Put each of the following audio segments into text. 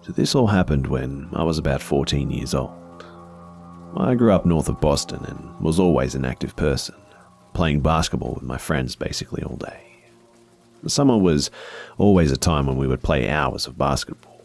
This all happened when I was about 14 years old. I grew up north of Boston and was always an active person, playing basketball with my friends basically all day. The summer was always a time when we would play hours of basketball.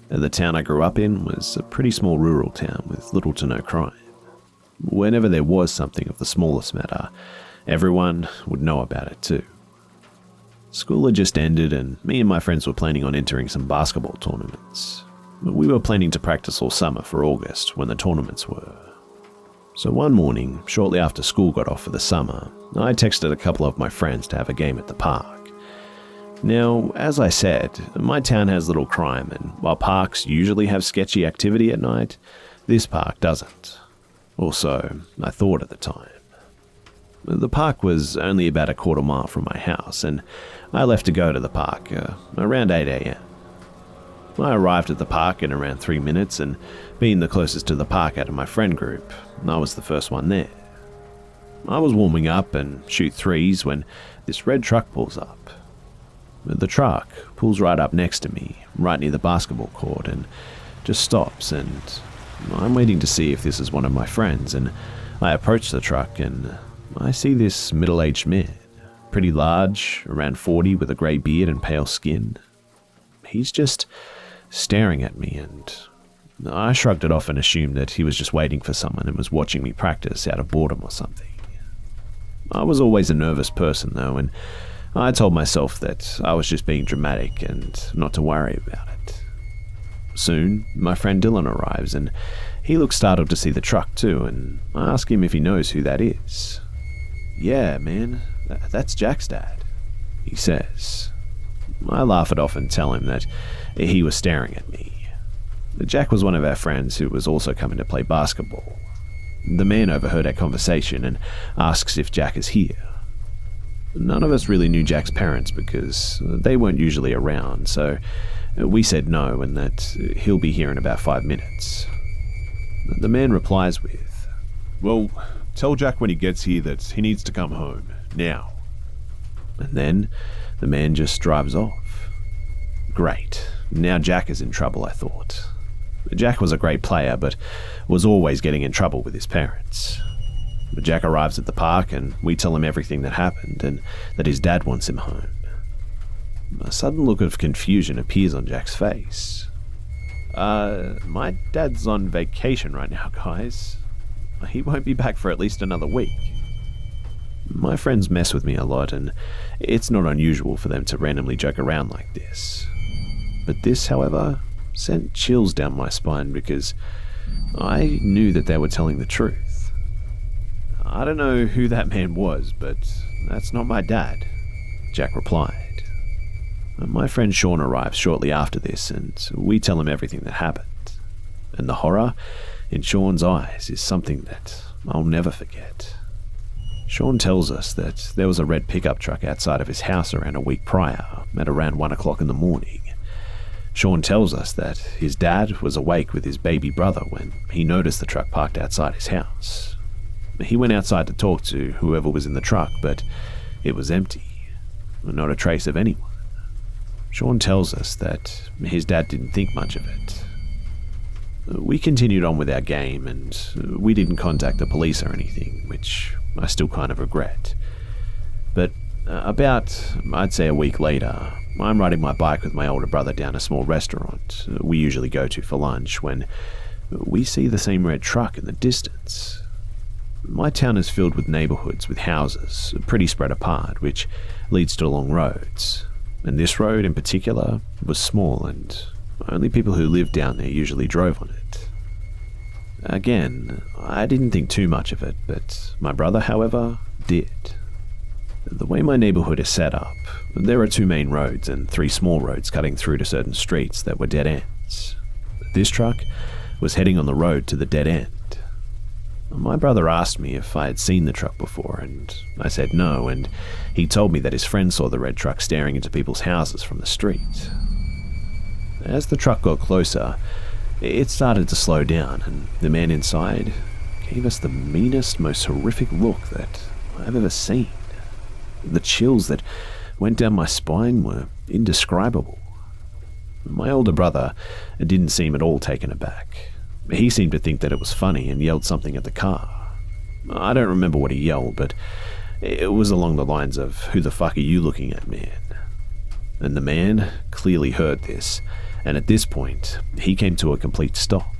The town I grew up in was a pretty small rural town with little to no crime. Whenever there was something of the smallest matter, everyone would know about it too. School had just ended and me and my friends were planning on entering some basketball tournaments. We were planning to practice all summer for August when the tournaments were. So one morning, shortly after school got off for the summer, I texted a couple of my friends to have a game at the park. Now, as I said, my town has little crime, and while parks usually have sketchy activity at night, this park doesn't. Or so I thought at the time. The park was only about a quarter mile from my house, and I left to go to the park around 8 a.m. I arrived at the park in around 3 minutes, and being the closest to the park out of my friend group, I was the first one there. I was warming up and shoot threes when this red truck pulls up. The truck pulls right up next to me, right near the basketball court, and just stops, and I'm waiting to see if this is one of my friends, and I approach the truck and I see this middle-aged man, pretty large, around 40, with a grey beard and pale skin. He's just staring at me, and I shrugged it off and assumed that he was just waiting for someone and was watching me practice out of boredom or something. I was always a nervous person though, and I told myself that I was just being dramatic and not to worry about it. Soon, my friend Dylan arrives, and he looks startled to see the truck too, and I ask him if he knows who that is. "Yeah, man, that's Jack's dad," he says. I laugh it off and tell him that he was staring at me. Jack was one of our friends who was also coming to play basketball. The man overheard our conversation and asks if Jack is here. None of us really knew Jack's parents because they weren't usually around, so we said no and that he'll be here in about 5 minutes. The man replies with, "Well, tell Jack when he gets here that he needs to come home, now." And then the man just drives off. Great, now Jack is in trouble, I thought. Jack was a great player, but was always getting in trouble with his parents. Jack arrives at the park and we tell him everything that happened and that his dad wants him home. A sudden look of confusion appears on Jack's face. My dad's on vacation right now, guys. He won't be back for at least another week." My friends mess with me a lot, and it's not unusual for them to randomly joke around like this. But this, however, sent chills down my spine because I knew that they were telling the truth. "I don't know who that man was, but that's not my dad," Jack replied. My friend Sean arrives shortly after this, and we tell him everything that happened. And the horror in Sean's eyes is something that I'll never forget. Sean tells us that there was a red pickup truck outside of his house around a week prior, at around 1 o'clock in the morning. Sean tells us that his dad was awake with his baby brother when he noticed the truck parked outside his house. He went outside to talk to whoever was in the truck, but it was empty, not a trace of anyone. Sean tells us that his dad didn't think much of it. We continued on with our game, and we didn't contact the police or anything, which I still kind of regret. But about, I'd say a week later, I'm riding my bike with my older brother down a small restaurant we usually go to for lunch when we see the same red truck in the distance. My town is filled with neighborhoods with houses, pretty spread apart, which leads to long roads. And this road in particular was small, and only people who lived down there usually drove on it. Again, I didn't think too much of it, but my brother, however, did. The way my neighborhood is set up, there are 2 main roads and 3 small roads cutting through to certain streets that were dead ends. This truck was heading on the road to the dead end. My brother asked me if I had seen the truck before, and I said no, and he told me that his friend saw the red truck staring into people's houses from the street. As the truck got closer, it started to slow down, and the man inside gave us the meanest, most horrific look that I've ever seen. The chills that went down my spine were indescribable. My older brother didn't seem at all taken aback. He seemed to think that it was funny and yelled something at the car. I don't remember what he yelled, but it was along the lines of, "Who the fuck are you looking at, man?" And the man clearly heard this, and at this point, he came to a complete stop.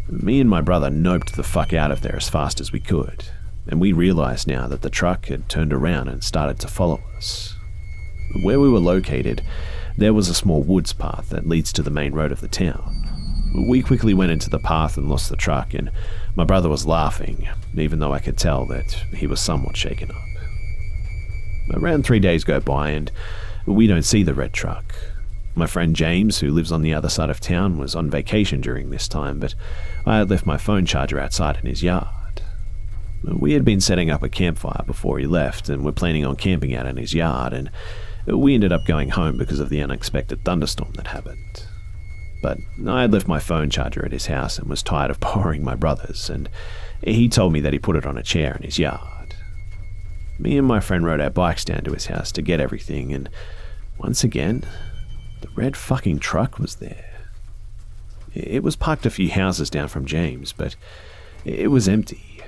Me and my brother noped the fuck out of there as fast as we could, and we realized now that the truck had turned around and started to follow us. Where we were located, there was a small woods path that leads to the main road of the town. We quickly went into the path and lost the truck, and my brother was laughing, even though I could tell that he was somewhat shaken up. Around 3 days go by and we don't see the red truck. My friend James, who lives on the other side of town, was on vacation during this time, but I had left my phone charger outside in his yard. We had been setting up a campfire before he left and were planning on camping out in his yard, and we ended up going home because of the unexpected thunderstorm that happened. But I had left my phone charger at his house and was tired of borrowing my brother's, and he told me that he put it on a chair in his yard. Me and my friend rode our bikes down to his house to get everything, and once again, the red fucking truck was there. It was parked a few houses down from James, but it was empty.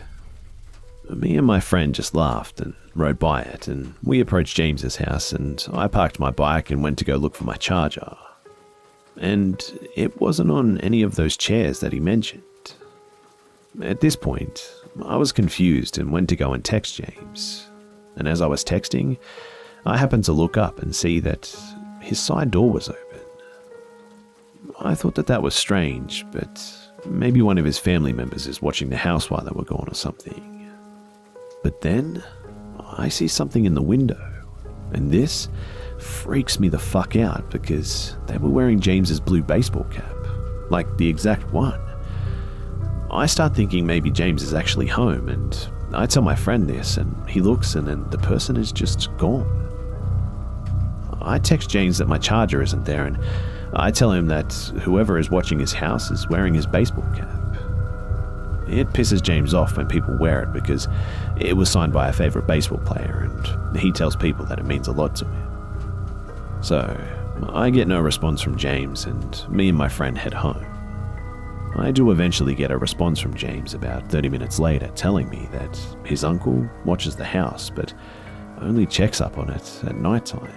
Me and my friend just laughed and rode by it, and we approached James's house, and I parked my bike and went to go look for my charger. And it wasn't on any of those chairs that he mentioned. At this point, I was confused and went to go and text James. And as I was texting, I happened to look up and see that his side door was open. I thought that was strange, but maybe one of his family members is watching the house while they were gone or something. But then, I see something in the window, and this freaks me the fuck out because they were wearing James's blue baseball cap, like the exact one. I start thinking maybe James is actually home, and I tell my friend this, and he looks, and then the person is just gone. I text James that my charger isn't there, and I tell him that whoever is watching his house is wearing his baseball cap. It pisses James off when people wear it because it was signed by a favorite baseball player, and he tells people that it means a lot to him. So, I get no response from James, and me and my friend head home. I do eventually get a response from James about 30 minutes later telling me that his uncle watches the house but only checks up on it at night time,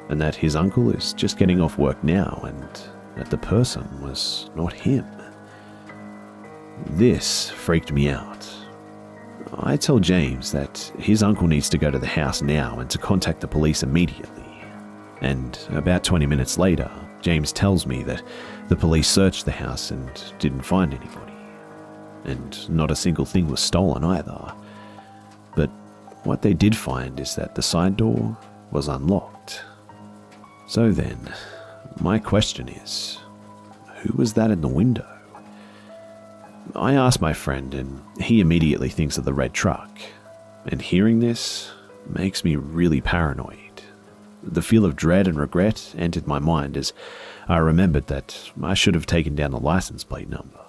and that his uncle is just getting off work now and that the person was not him. This freaked me out. I tell James that his uncle needs to go to the house now and to contact the police immediately. And about 20 minutes later, James tells me that the police searched the house and didn't find anybody. And not a single thing was stolen either. But what they did find is that the side door was unlocked. So then, my question is, who was that in the window? I ask my friend, and he immediately thinks of the red truck. And hearing this makes me really paranoid. The feel of dread and regret entered my mind as I remembered that I should have taken down the license plate number.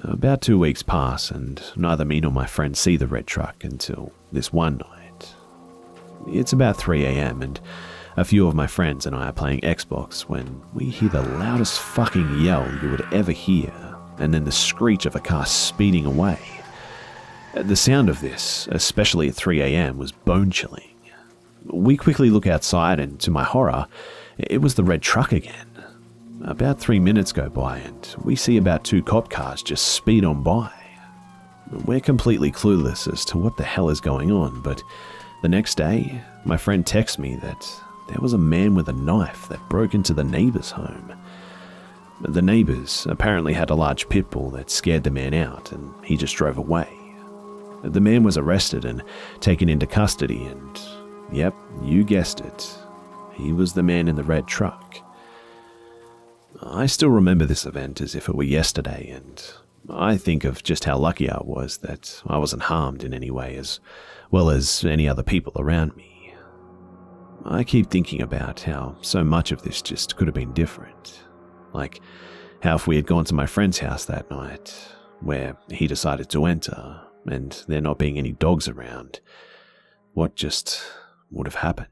About 2 weeks pass, and neither me nor my friend see the red truck until this one night. It's about 3 a.m. and a few of my friends and I are playing Xbox when we hear the loudest fucking yell you would ever hear, and then the screech of a car speeding away. The sound of this, especially at 3 a.m, was bone-chilling. We quickly look outside, and to my horror, it was the red truck again. About 3 minutes go by, and we see about 2 cop cars just speed on by. We're completely clueless as to what the hell is going on, but the next day, my friend texts me that there was a man with a knife that broke into the neighbor's home. The neighbors apparently had a large pit bull that scared the man out, and he just drove away. The man was arrested and taken into custody, and yep, you guessed it. He was the man in the red truck. I still remember this event as if it were yesterday, and I think of just how lucky I was that I wasn't harmed in any way as well as any other people around me. I keep thinking about how so much of this just could have been different. Like how if we had gone to my friend's house that night, where he decided to enter, and there not being any dogs around, what just would have happened.